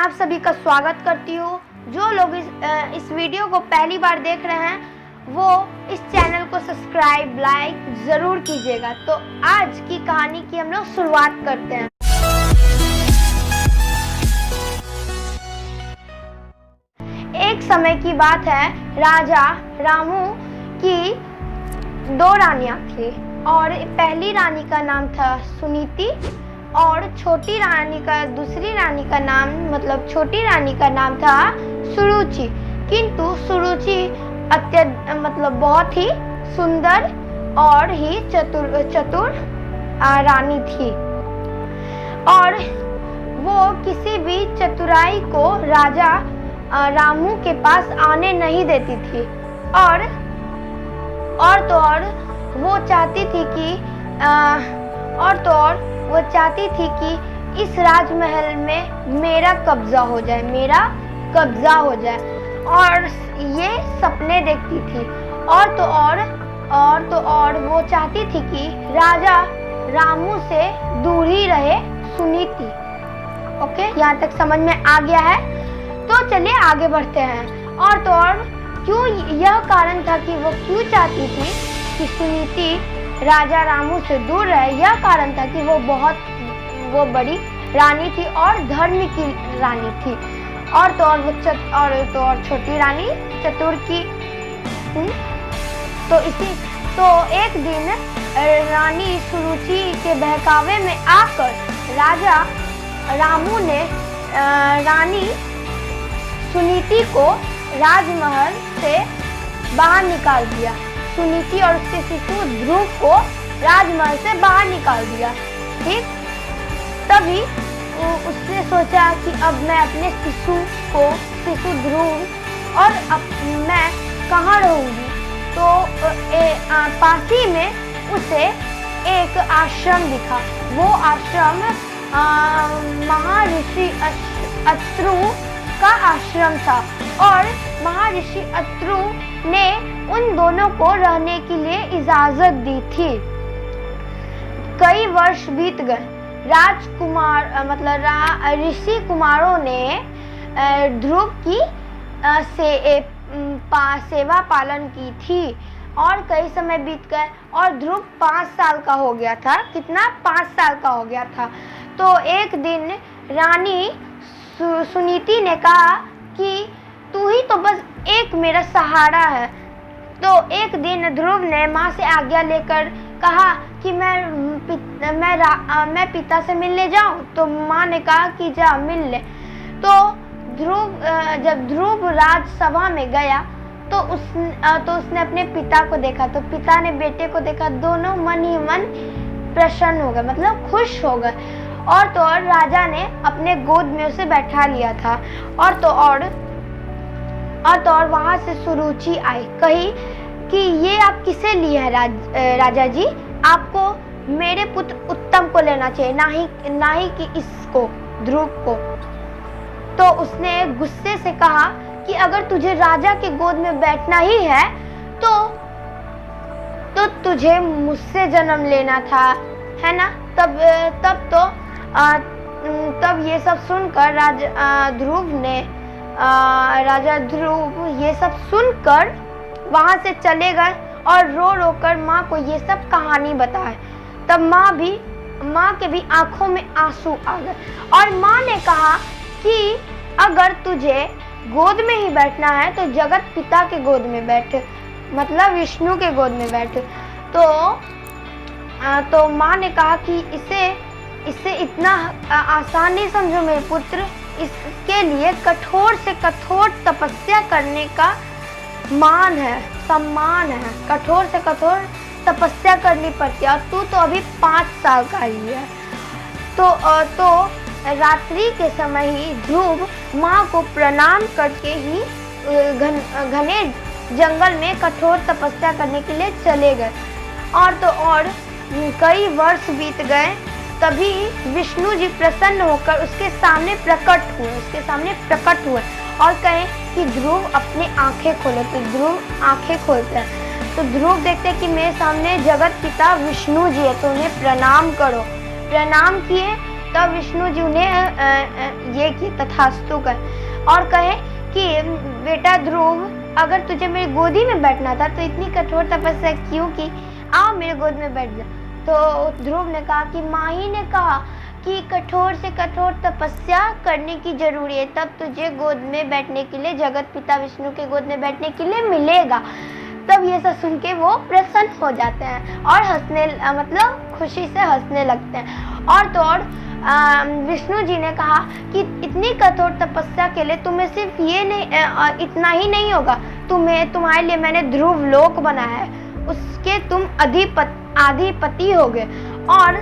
आप सभी का स्वागत करती हूँ। जो लोग इस वीडियो को पहली बार देख रहे हैं वो इस चैनल को सब्सक्राइब लाइक ज़रूर कीजिएगा। तो आज की कहानी की हम लोग शुरुआत करते हैं। एक समय की बात है, राजा रामू की दो रानियां थी और पहली रानी का नाम था सुनीति और छोटी रानी का दूसरी रानी का नाम छोटी रानी का नाम था सुरुचि। किंतु सुरुचि बहुत ही सुंदर और ही चतुर रानी थी और वो किसी भी चतुराई को राजा रामू के पास आने नहीं देती थी। और वो चाहती थी कि इस राजमहल में मेरा कब्जा हो जाए और ये सपने देखती थी। और वो चाहती थी कि राजा रामू से दूर ही रहे सुनीति। ओके, यहाँ तक समझ में आ गया है। तो चलिए आगे बढ़ते हैं। और क्यों यह कारण था कि वो क्यों चाहती थी कि सुनीति राजा रामू से दूर रहे। यह कारण था कि वो बड़ी रानी थी और धर्म की रानी थी और छोटी रानी चतुर की। तो एक दिन रानी सुरुचि के बहकावे में आकर राजा रामू ने रानी सुनीति को राजमहल से बाहर निकाल दिया। सुनीति और उसके शिशु ध्रुव को राजमहल से बाहर निकाल दिया। ठीक, तभी उसने सोचा कि अब मैं अपने शिशु ध्रुव और मैं कहाँ रहूंगी। तो पास ही में उसे एक आश्रम दिखा। वो आश्रम महर्षि अत्रु का आश्रम था और महर्षि अत्रु ने उन दोनों को रहने के लिए इजाजत दी थी। कई वर्ष बीत गए। ऋषि कुमारों ने ध्रुव की सेवा पालन की थी और कई समय बीत गए और ध्रुव 5 साल का हो गया था। कितना? 5 साल का हो गया था। तो एक दिन रानी सुनीति ने कहा कि तू ही तो बस एक मेरा सहारा है। तो एक दिन ध्रुव ने माँ से आज्ञा लेकर कहा कि मैं पिता से मिलने जाऊं। तो माँ ने कहा कि जा मिल ले। तो जब ध्रुव राजसभा में गया तो उसने अपने पिता को देखा। तो पिता ने बेटे को देखा। दोनों मन ही मन प्रसन्न हो गए, खुश हो गए। और राजा ने अपने गोद में उसे बैठा लिया था। और वहां से सुरुचि आई। कही कि ये आप किसे लिए हैं राजा जी? आपको मेरे पुत्र उत्तम को लेना चाहिए, ना ही कि इसको, ध्रुव को। तो उसने गुस्से से कहा कि अगर तुझे राजा के गोद में बैठना ही है तो तुझे मुझसे जन्म लेना था, है ना? तब ये सब सुनकर राजा ध्रुव ये सब सुनकर वहां से चले गए और रो कर माँ को ये सब कहानी बताए। तब माँ के भी आंखों में आंसू आ गए और माँ ने कहा कि अगर तुझे गोद में ही बैठना है तो जगत पिता के गोद में बैठ, विष्णु के गोद में बैठ। तो माँ ने कहा कि इसे इतना आसान नहीं समझो मेरे पुत्र। इसके लिए कठोर से कठोर तपस्या करने का सम्मान है। कठोर से कठोर तपस्या करनी पड़ती है और तू तो अभी 5 साल का ही है। तो रात्रि के समय ही ध्रुव माँ को प्रणाम करके ही घने जंगल में कठोर तपस्या करने के लिए चले गए। और कई वर्ष बीत गए। तभी विष्णु जी प्रसन्न होकर उसके सामने प्रकट हुए और कहे कि ध्रुव अपने आंखें खोलो। तो ध्रुव आंखें खोलते हैं तो ध्रुव देखते हैं कि मेरे सामने जगत पिता विष्णु जी है, तो उन्हें प्रणाम करो। प्रणाम किए तब विष्णु जी उन्हें ये कि तथास्तु कहे और कहे कि बेटा ध्रुव, अगर तुझे मेरी गोदी में बैठना था तो इतनी कठोर तपस्या क्यों की, आओ मेरे गोद में बैठ जा। तो ध्रुव ने कहा कि माँ ही ने कहा कि कठोर से कठोर तपस्या करने की जरूरी है, तब तुझे गोद में बैठने के लिए, जगत पिता विष्णु के गोद में बैठने के लिए मिलेगा। तब ये सब सुन के वो प्रसन्न हो जाते हैं और हंसने मतलब खुशी से हंसने लगते हैं। और तो और विष्णु जी ने कहा कि इतनी कठोर तपस्या के लिए तुम्हें सिर्फ ये नहीं इतना ही नहीं होगा, तुम्हारे लिए मैंने ध्रुव लोक बनाया है, उसके तुम अधिपति होगे और